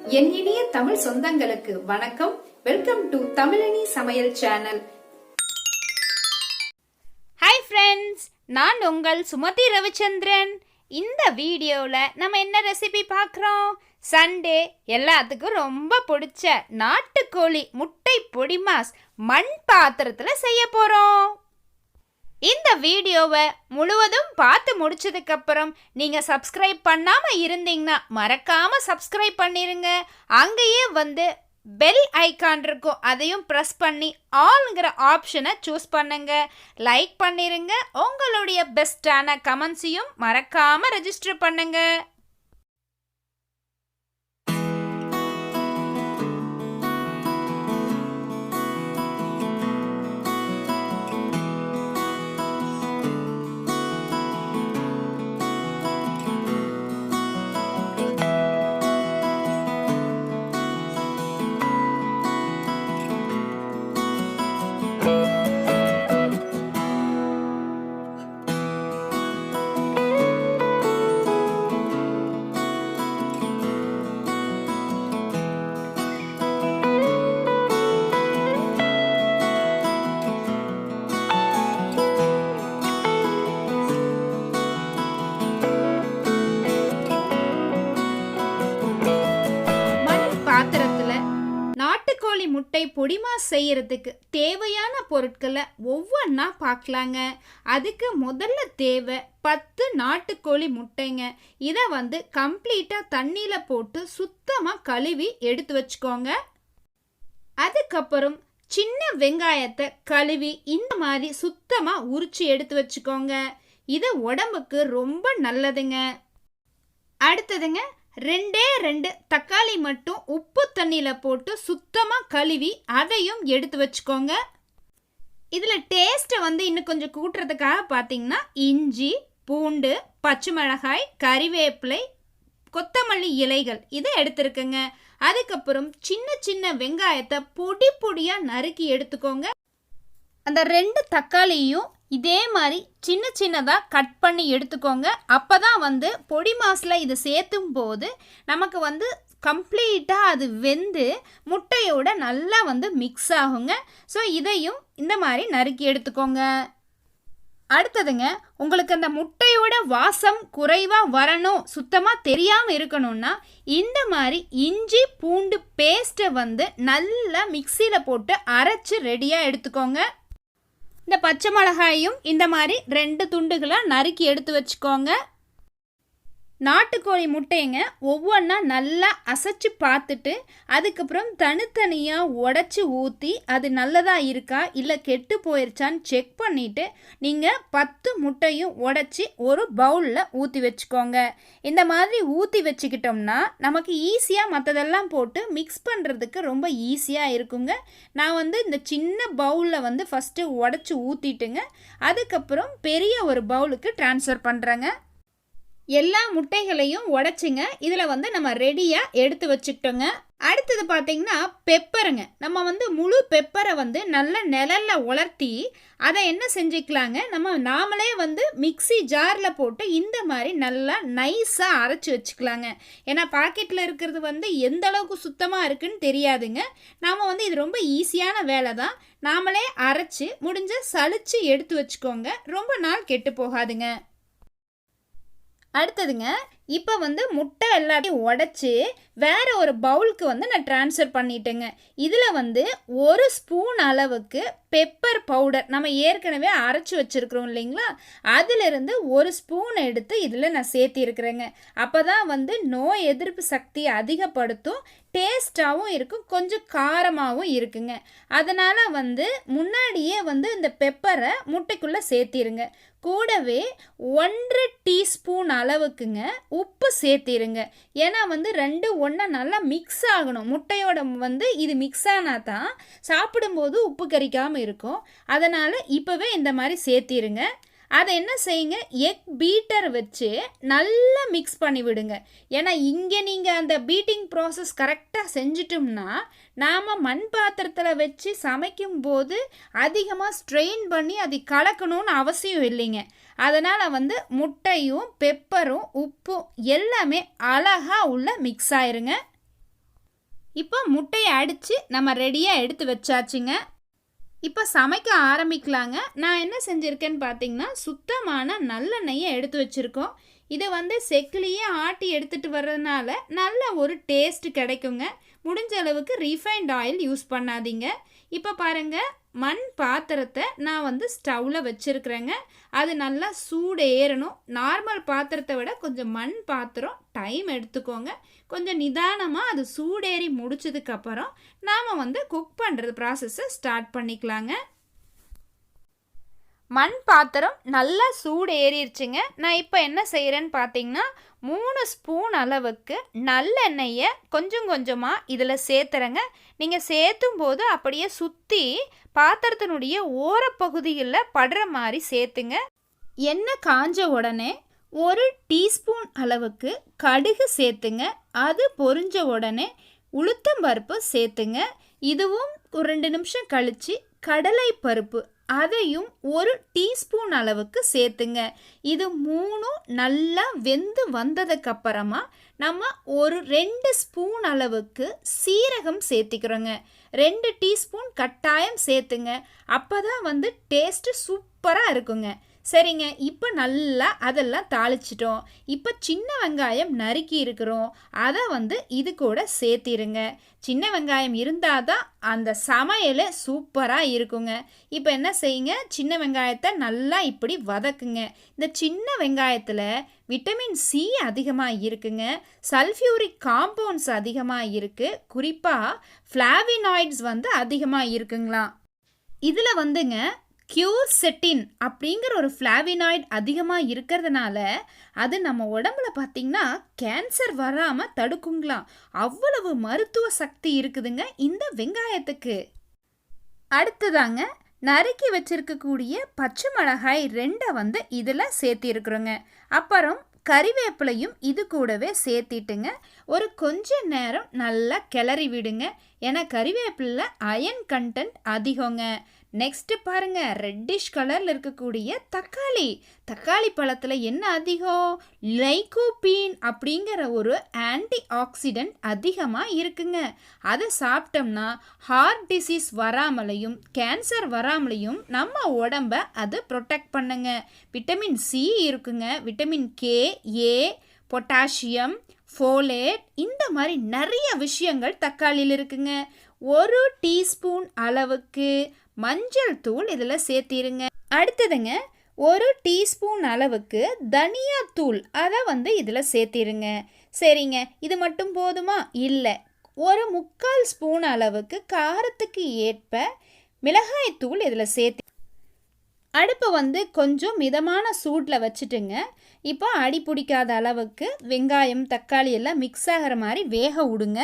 என் இனிய தமிழ் சொந்தங்களுக்கு வணக்கம். வெல்கம் டு தமிழினி சமையல் சேனல். ஹாய் ஃப்ரெண்ட்ஸ், நான் உங்கள் சுமதி ரவிச்சந்திரன். இந்த வீடியோவில் நம்ம என்ன ரெசிபி பார்க்குறோம்? சண்டே எல்லாத்துக்கும் ரொம்ப பிடிச்ச நாட்டுக்கோழி முட்டை பொடி மாஸ் மண் பாத்திரத்தில் செய்ய போகிறோம். இந்த வீடியோவை முழுவதும் பார்த்து முடிச்சதுக்கப்புறம் நீங்கள் சப்ஸ்கிரைப் பண்ணாமல் இருந்தீங்கன்னா மறக்காமல் சப்ஸ்கிரைப் பண்ணிடுங்க. அங்கேயே பெல் ஐக்கான் இருக்கும், அதையும் ப்ரெஸ் பண்ணி ஆல்ங்கிற ஆப்ஷனை சூஸ் பண்ணுங்க. லைக் பண்ணிடுங்க. உங்களுடைய பெஸ்ட்டான கமெண்ட்ஸையும் மறக்காமல் ரெஜிஸ்டர் பண்ணுங்க. நாட்டுக்கோழி முட்டை பொடிமா செய்யறதுக்கு தேவையான பொருட்களை ஒவ்வொன்றா பார்க்கலாங்க. அதுக்கு முதல்ல தேவை 10 நாட்டுக்கோழி முட்டைங்க. இதை கம்ப்ளீட்டாக தண்ணியில் போட்டு சுத்தமாக கழுவி எடுத்து வச்சுக்கோங்க. அதுக்கப்புறம் சின்ன வெங்காயத்தை கழுவி இந்த மாதிரி சுத்தமாக உரிச்சு எடுத்து வச்சுக்கோங்க. இது உடம்புக்கு ரொம்ப நல்லதுங்க. அடுத்ததுங்க 2 தக்காளி மட்டும் உப்பு தண்ணியில் போட்டு சுத்தமாக கழுவி அதையும் எடுத்து வச்சுக்கோங்க. இதில் டேஸ்ட்டை இன்னும் கொஞ்சம் கூட்டுறதுக்காக பார்த்தீங்கன்னா இஞ்சி, பூண்டு, பச்சை மிளகாய், கறிவேப்பிலை, கொத்தமல்லி இலைகள் இதை எடுத்துருக்குங்க. அதுக்கப்புறம் சின்ன சின்ன வெங்காயத்தை பொடி பொடியாக நறுக்கி எடுத்துக்கோங்க. அந்த 2 தக்காளியும் இதே மாதிரி சின்ன சின்னதாக கட் பண்ணி எடுத்துக்கோங்க. அப்போ தான் பொடி மாஸில் இது சேர்த்தும் போது நமக்கு கம்ப்ளீட்டாக அது வெந்து முட்டையோட நல்லா மிக்ஸ் ஆகுங்க. ஸோ இதையும் இந்த மாதிரி நறுக்கி எடுத்துக்கோங்க. அடுத்ததுங்க, உங்களுக்கு அந்த முட்டையோட வாசம் குறைவாக வரணும், சுத்தமாக தெரியாமல் இருக்கணும்னா இந்த மாதிரி இஞ்சி பூண்டு பேஸ்ட்டை நல்லா மிக்சியில் போட்டு அரைச்சி ரெடியாக எடுத்துக்கோங்க. இந்த பச்சை மிளகாயும் இந்த மாதிரி 2 துண்டுகளாக நறுக்கி எடுத்து வச்சுக்கோங்க. நாட்டுக்கோழி முட்டைங்க ஒவ்வொன்றா நல்லா அசைச்சு பார்த்துட்டு அதுக்கப்புறம் தனித்தனியாக உடச்சி ஊற்றி அது நல்லதாக இருக்கா இல்லை கெட்டு போயிருச்சான்னு செக் பண்ணிவிட்டு நீங்கள் 10 முட்டையும் உடச்சி ஒரு பவுலில் ஊற்றி வச்சுக்கோங்க. இந்த மாதிரி ஊற்றி வச்சுக்கிட்டோம்னா நமக்கு ஈஸியாக மற்றதெல்லாம் போட்டு மிக்ஸ் பண்ணுறதுக்கு ரொம்ப ஈஸியாக இருக்குங்க. நான் இந்த சின்ன பவுலில் ஃபஸ்ட்டு உடச்சி ஊற்றிட்டுங்க. அதுக்கப்புறம் பெரிய ஒரு பவுலுக்கு ட்ரான்ஸ்ஃபர் பண்ணுறேங்க. எல்லா முட்டைகளையும் உடச்சிங்க. இதில் நம்ம ரெடியாக எடுத்து வச்சுக்கிட்டோங்க. அடுத்தது பார்த்திங்கன்னா பெப்பருங்க. நம்ம முழு பெப்பரை நல்ல நிழலில் உலர்த்தி அதை என்ன செஞ்சுக்கலாங்க, நாமளே மிக்ஸி ஜாரில் போட்டு இந்த மாதிரி நல்லா நைஸாக அரைச்சி வச்சுக்கலாங்க. ஏன்னா பாக்கெட்டில் இருக்கிறது எந்த அளவுக்கு சுத்தமாக இருக்குன்னு தெரியாதுங்க. நாம் இது ரொம்ப ஈஸியான வேலை தான். நாமளே அரைச்சி முடிஞ்ச சலிச்சு எடுத்து வச்சுக்கோங்க. ரொம்ப நாள் கெட்டு போகாதுங்க. அடுத்ததுங்க, இப்போ முட்டை எல்லாத்தையும் உடச்சி வேறு ஒரு பவுலுக்கு நான் ட்ரான்ஸ்ஃபர் பண்ணிட்டேங்க. இதில் 1 ஸ்பூன் அளவுக்கு பெப்பர் பவுடர் நம்ம ஏற்கனவே அரைச்சி வச்சுருக்குறோம் இல்லைங்களா, அதிலிருந்து 1 ஸ்பூன் எடுத்து இதில் நான் சேர்த்திருக்கிறேங்க. அப்போ தான் நோய் எதிர்ப்பு சக்தியை அதிகப்படுத்தும், டேஸ்ட்டாகவும் இருக்கும், கொஞ்சம் காரமாகவும் இருக்குங்க. அதனால் முன்னாடியே இந்த பெப்பரை முட்டைக்குள்ளே சேர்த்திருங்க. கூடவே 1 டீஸ்பூன் அளவுக்குங்க உப்பு சேர்த்திருங்க. ஏன்னா 2 ஒன்றா நல்லா மிக்ஸ் ஆகணும். முட்டையோட இது மிக்ஸ் ஆனால் தான் சாப்பிடும்போது உப்பு கரிக்காமல் இருக்கும். அதனால் இப்போவே இந்த மாதிரி சேர்த்திருங்க. அதை என்ன செய்யுங்க, எக் பீட்டர் வச்சு நல்லா மிக்ஸ் பண்ணி விடுங்க. ஏன்னா இங்கே நீங்கள் அந்த பீட்டிங் ப்ராசஸ் கரெக்டாக செஞ்சிட்டோம்னா நாம் மண் பாத்திரத்தில் வச்சு சமைக்கும்போது அதிகமாக ஸ்ட்ரெயின் பண்ணி அதை கலக்கணும்னு அவசியம் இல்லைங்க. அதனால் முட்டையும் பெப்பரும் உப்பும் எல்லாமே அழகாக உள்ள மிக்ஸ் ஆயிருங்க. இப்போ முட்டையை அடித்து நம்ம ரெடியாக எடுத்து வச்சாச்சுங்க. இப்போ சமைக்க ஆரம்பிக்கலாங்க. நான் என்ன செஞ்சுருக்கேன்னு பார்த்தீங்கன்னா, சுத்தமான நல்லெண்ணெயை எடுத்து வச்சுருக்கோம். இதை வந்து செக்கிலேயே ஆட்டி எடுத்துகிட்டு வர்றதுனால நல்ல ஒரு டேஸ்ட்டு கிடைக்குங்க. முடிஞ்ச அளவுக்கு ரீஃபைண்ட் ஆயில் யூஸ் பண்ணாதீங்க. இப்போ பாருங்கள், மண் பாத்திரத்தை நான் வந்து ஸ்டவ்வில் வச்சுருக்குறேங்க. அது நல்லா சூடு ஏறணும். நார்மல் பாத்திரத்தை விட கொஞ்சம் மண் பாத்திரம் டைம் எடுத்துக்கோங்க. கொஞ்சம் நிதானமாக அது சூடேறி முடிச்சதுக்கப்புறம் நாம் வந்து குக் பண்ணுறது ப்ராசஸை ஸ்டார்ட் பண்ணிக்கலாங்க. மண் பாத்திரம் நல்லா சூடு ஏறிடுச்சுங்க. நான் இப்போ என்ன செய்கிறேன்னு பார்த்தீங்கன்னா, 3 ஸ்பூன் அளவுக்கு நல்லெண்ணெயை கொஞ்சம் கொஞ்சமாக இதில் சேர்த்துறேங்க. நீங்கள் சேர்த்தும் போது அப்படியே சுற்றி பாத்திரத்தினுடைய ஓரப்பகுதிகளில் படுற மாதிரி சேர்த்துங்க. எண்ணெய் காஞ்ச உடனே 1 டீஸ்பூன் அளவுக்கு கடுகு சேர்த்துங்க. அது பொரிஞ்ச உடனே உளுத்தம்பருப்பு சேர்த்துங்க. இதுவும் ஒரு 2 நிமிஷம் கழித்து கடலை பருப்பு அதையும் 1 டீஸ்பூன் அளவுக்கு சேர்த்துங்க. இது 3 நல்லா வெந்து வந்ததுக்கப்புறமா நம்ம ஒரு 2 ஸ்பூன் அளவுக்கு சீரகம் சேர்த்திக்கிறோங்க. 2 டீஸ்பூன் கட்டாயம் சேர்த்துங்க. அப்போ தான் வந்து டேஸ்ட்டு சூப்பராக இருக்குங்க. சரிங்க, இப்போ நல்லா அதெல்லாம் தாளிச்சிட்டோம். இப்போ சின்ன வெங்காயம் நறுக்கி இருக்கிறோம், அதை வந்து இது கூட சேர்த்திருங்க. சின்ன வெங்காயம் இருந்தால் தான் அந்த சமையல் சூப்பராக இருக்குங்க. இப்போ என்ன செய்யுங்க, சின்ன வெங்காயத்தை நல்லா இப்படி வதக்குங்க. இந்த சின்ன வெங்காயத்தில் விட்டமின் சி அதிகமாக இருக்குங்க. சல்ஃபியூரிக் காம்பவுண்ட்ஸ் அதிகமாக இருக்குது. குறிப்பாக ஃப்ளாவினாய்ட்ஸ் வந்து அதிகமாக இருக்குங்களாம். இதில் வந்துங்க கியூர்செட்டின் அப்படிங்கிற ஒரு ஃப்ளாவினாய்ட் அதிகமாக இருக்கிறதுனால அது நம்ம உடம்புல பார்த்திங்கன்னா கேன்சர் வராமல் தடுக்குங்களாம். அவ்வளவு மருத்துவ சக்தி இருக்குதுங்க இந்த வெங்காயத்துக்கு. அடுத்ததாங்க நறுக்கி வச்சிருக்கக்கூடிய பச்சை மிளகாய் 2 வந்து இதில் சேர்த்திருக்குறோங்க. அப்புறம் கறிவேப்பிலையும் இது கூடவே சேர்த்திட்டுங்க ஒரு கொஞ்ச நேரம் நல்லா கிளறி விடுங்க. ஏன்னா கறிவேப்பிலை அயன் கண்டென்ட் அதிகங்க. நெக்ஸ்ட்டு பாருங்கள், ரெட்டிஷ் கலரில் இருக்கக்கூடிய தக்காளி பழத்தில் என்ன அதிகம், லைகோபீன் அப்படிங்கிற ஒரு ஆன்டி ஆக்சிடென்ட் அதிகமாக இருக்குங்க. அதை சாப்பிட்டோம்னா ஹார்ட் டிசீஸ் வராமலையும் கேன்சர் வராமலையும் நம்ம உடம்பை அது ப்ரொடெக்ட் பண்ணுங்க. விட்டமின் சி இருக்குங்க, விட்டமின் கே, ஏ, பொட்டாசியம், ஃபோலேட், இந்த மாதிரி நிறைய விஷயங்கள் தக்காளியில் இருக்குங்க. 1 டீஸ்பூன் அளவுக்கு மஞ்சள் தூள் இதில் சேர்த்திருங்க. அடுத்ததுங்க 1 டீஸ்பூன் அளவுக்கு தனியாத்தூள் அதை வந்து இதில் சேர்த்திருங்க. சரிங்க, இது மட்டும் போதுமா? இல்லை, 1/4 ஸ்பூன் அளவுக்கு காரத்துக்கு ஏற்ப மிளகாய்த்தூள் இதில் சேர்த்து அடுப்பை வந்து கொஞ்சம் மிதமான சூட்டில் வச்சுட்டுங்க. இப்போ அடி பிடிக்காத அளவுக்கு வெங்காயம் தக்காளி எல்லாம் மிக்ஸ் ஆகிற மாதிரி வேக விடுங்க.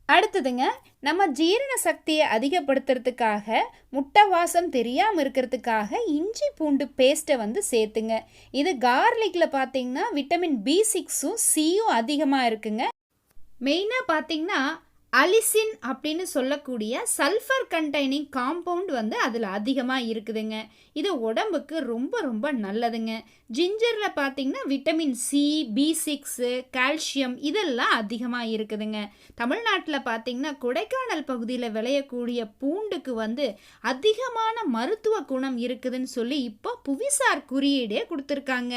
அடுத்ததுங்க நம்ம ஜீரண சக்தியை அதிகப்படுத்துறதுக்காக, முட்டை வாசம் தெரியாமல் இருக்கிறதுக்காக இஞ்சி பூண்டு பேஸ்ட்டை வந்து சேர்த்துங்க. இது கார்லிக்கில் பார்த்தீங்கன்னா விட்டமின் B6ம் சியும் அதிகமாக இருக்குங்க. மெயினாக பார்த்தீங்கன்னா அலிசின் அப்படின்னு சொல்லக்கூடிய சல்ஃபர் கண்டைனிங் காம்பவுண்ட் வந்து அதில் அதிகமாக இருக்குதுங்க. இது உடம்புக்கு ரொம்ப ரொம்ப நல்லதுங்க. ஜிஞ்சரில் பார்த்தீங்கன்னா விட்டமின் சி, B6, கால்சியம் இதெல்லாம் அதிகமாக இருக்குதுங்க. தமிழ்நாட்டில் பார்த்தீங்கன்னா கொடைக்கானல் பகுதியில் விளையக்கூடிய பூண்டுக்கு வந்து அதிகமான மருத்துவ குணம் இருக்குதுன்னு சொல்லி இப்போ புவிசார் குறியீடே கொடுத்துருக்காங்க.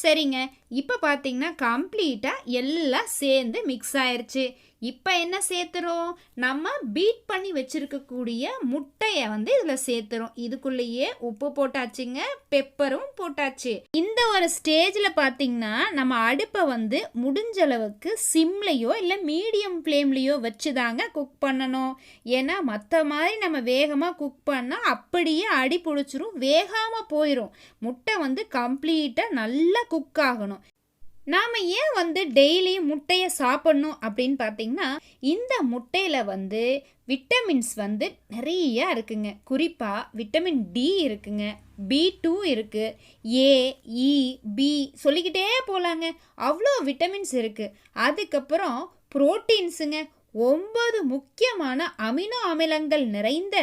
சரிங்க, இப்போ பார்த்தீங்கன்னா கம்ப்ளீட்டாக எல்லாம் சேர்ந்து மிக்ஸ் ஆயிடுச்சு. இப்போ என்ன சேர்த்துறோம், நம்ம பீட் பண்ணி வச்சுருக்கக்கூடிய முட்டையை வந்து இதில் சேர்த்துறோம். இதுக்குள்ளேயே உப்பு போட்டாச்சுங்க, பெப்பரும் போட்டாச்சு. இந்த ஒரு ஸ்டேஜில் பார்த்தீங்கன்னா நம்ம அடுப்பை வந்து முடிஞ்ச அளவுக்கு சிம்லேயோ இல்லை மீடியம் ஃப்ளேம்லேயோ வச்சு தாங்க குக் பண்ணணும். ஏன்னா மற்ற மாதிரி நம்ம வேகமாக குக் பண்ணால் அப்படியே அடி பிடிச்சிரும், வேகாமல் போயிடும். முட்டை வந்து கம்ப்ளீட்டாக நல்லா குக் ஆகணும். நாம் ஏன் வந்து டெய்லியும் முட்டையை சாப்பிட்ணும் அப்படின்னு பார்த்தீங்கன்னா, இந்த முட்டையில் வந்து விட்டமின்ஸ் வந்து நிறையா இருக்குங்க. குறிப்பாக விட்டமின் டி இருக்குங்க, B2 இருக்குது, ஏ, இ, பி சொல்லிக்கிட்டே போகலாங்க. அவ்வளோ விட்டமின்ஸ் இருக்குது. அதுக்கப்புறம் புரோட்டீன்ஸுங்க, 9 முக்கியமான அமினோ அமிலங்கள் நிறைந்த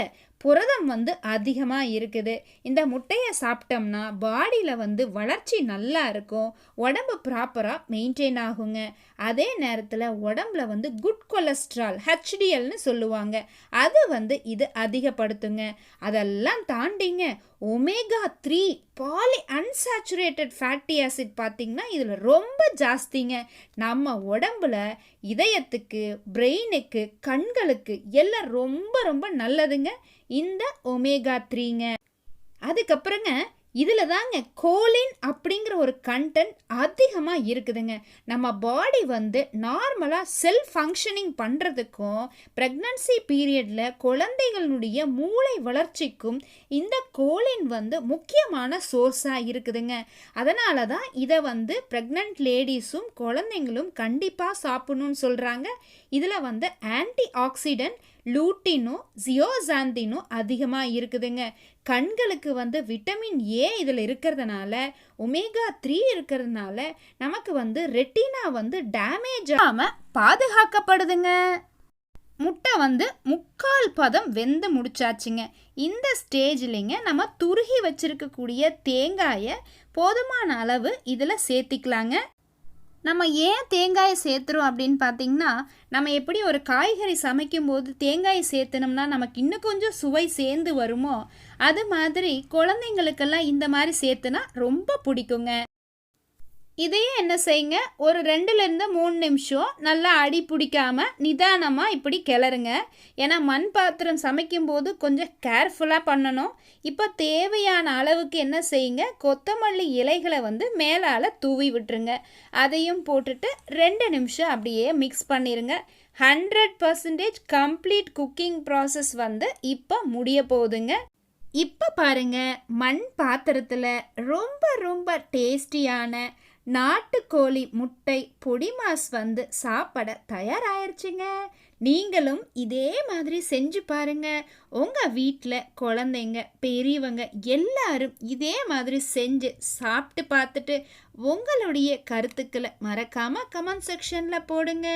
புரதம் வந்து அதிகமாக இருக்குது. இந்த முட்டையை சாப்பிட்டோம்னா பாடியில் வந்து வளர்ச்சி நல்லா இருக்கும், உடம்பு ப்ராப்பராக மெயின்டைன் ஆகுங்க. அதே நேரத்தில் உடம்புல வந்து குட் கொலஸ்ட்ரால் HDLன்னு சொல்லுவாங்க, அது வந்து இது அதிகப்படுத்துங்க. அதெல்லாம் தாண்டிங்க omega 3 polyunsaturated fatty acid பார்த்திங்கன்னா இதில் ரொம்ப ஜாஸ்திங்க. நம்ம உடம்புல இதயத்துக்கு, பிரெயினுக்கு, கண்களுக்கு எல்லாம் ரொம்ப ரொம்ப நல்லதுங்க இந்த ஒமேகா 3ங்க. அதுக்கப்புறங்க இதில் தாங்க கோலின் அப்படிங்கிற ஒரு கண்டென்ட் அதிகமாக இருக்குதுங்க. நம்ம பாடி வந்து நார்மலாக செல்ஃப் ஃபங்க்ஷனிங் பண்ணுறதுக்கும் ப்ரெக்னன்சி பீரியடில் குழந்தைகளுடைய மூளை வளர்ச்சிக்கும் இந்த கோலின் வந்து முக்கியமான சோர்ஸாக இருக்குதுங்க. அதனால தான் இதை வந்து ப்ரெக்னன்ட் லேடிஸும் குழந்தைங்களும் கண்டிப்பாக சாப்பிடணும்னு சொல்கிறாங்க. இதில் வந்து ஆன்டி ஆக்சிடென்ட் லூட்டினும் ஜியோசாந்தினும் அதிகமாக இருக்குதுங்க. கண்களுக்கு வந்து விட்டமின் ஏ இதில் இருக்கிறதுனால, ஒமேகா 3 இருக்கிறதுனால நமக்கு வந்து ரெட்டினா வந்து டேமேஜ் ஆகாமல் பாதுகாக்கப்படுதுங்க. முட்டை வந்து 3/4 பதம் வெந்து முடிச்சாச்சுங்க. இந்த ஸ்டேஜ்லிங்க நம்ம துருகி வச்சிருக்கக்கூடிய தேங்காயை போதுமான அளவு இதில் சேர்த்திக்கலாங்க. நம்ம ஏன் தேங்காயை சேர்த்துறோம் அப்படின்னு பார்த்தீங்கன்னா, நம்ம எப்படி ஒரு காய்கறி சமைக்கும்போது தேங்காயை சேர்த்துனோம்னா நமக்கு இன்னும் கொஞ்சம் சுவை சேர்ந்து வருமோ, அது மாதிரி குழந்தைங்களுக்கெல்லாம் இந்த மாதிரி சேர்த்துனா ரொம்ப பிடிக்குங்க. இதையே என்ன செய்யுங்க, ஒரு 2லேருந்து 3 நிமிஷம் நல்லா அடி பிடிக்காமல் நிதானமாக இப்படி கிளறுங்க. ஏன்னா மண் பாத்திரம் சமைக்கும்போது கொஞ்சம் கேர்ஃபுல்லாக பண்ணணும். இப்போ தேவையான அளவுக்கு என்ன செய்யுங்க, கொத்தமல்லி இலைகளை வந்து மேலால் தூவி விட்டுருங்க. அதையும் போட்டுட்டு 2 நிமிஷம் அப்படியே மிக்ஸ் பண்ணிடுங்க. 100% கம்ப்ளீட் குக்கிங் ப்ராசஸ் வந்து இப்போ முடிய போகுதுங்க. இப்போ பாருங்க, மண் பாத்திரத்தில் ரொம்ப ரொம்ப டேஸ்டியான நாட்டுக்கோழி முட்டை பொடி மாஸ் வந்து சாப்பிட தயாராகிருச்சுங்க. நீங்களும் இதே மாதிரி செஞ்சு பாருங்க. உங்கள் வீட்டில் குழந்தைங்க, பெரியவங்க எல்லாரும் இதே மாதிரி செஞ்சு சாப்பிட்டு பார்த்துட்டு உங்களுடைய கருத்துக்களை மறக்காமல் கமெண்ட் செக்ஷனில் போடுங்க.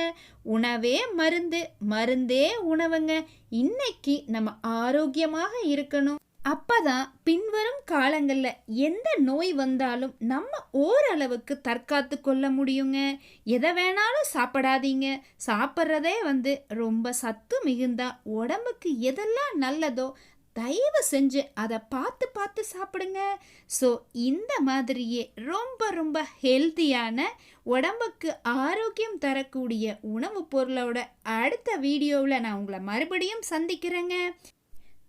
உணவே மருந்து, மருந்தே உணவுங்க. இன்னைக்கு நம்ம ஆரோக்கியமாக இருக்கணும். அப்பதான் பின்வரும் காலங்களில் எந்த நோய் வந்தாலும் நம்ம ஓரளவுக்கு தற்காத்து கொள்ள முடியுங்க. எதை வேணாலும் சாப்பிடாதீங்க. சாப்பிட்றதே வந்து ரொம்ப சத்து மிகுந்தா உடம்புக்கு எதெல்லாம் நல்லதோ தயவு செஞ்சு அதை பார்த்து பார்த்து சாப்பிடுங்க. ஸோ இந்த மாதிரியே ரொம்ப ரொம்ப ஹெல்த்தியான உடம்புக்கு ஆரோக்கியம் தரக்கூடிய உணவுப் பொருளோட அடுத்த வீடியோவில் நான் உங்களை மறுபடியும் சந்திக்கிறேங்க.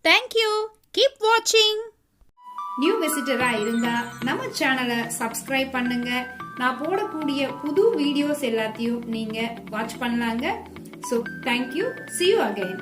தேங்க்யூ. Keep watching. நியூ விசிட்டரா இருந்தா நம்ம சேனலை சப்ஸ்கிரைப் பண்ணுங்க. நான் போடக்கூடிய புது வீடியோஸ் எல்லாத்தையும் நீங்க வாட்ச் பண்ணலாங்க. So thank you. See you again.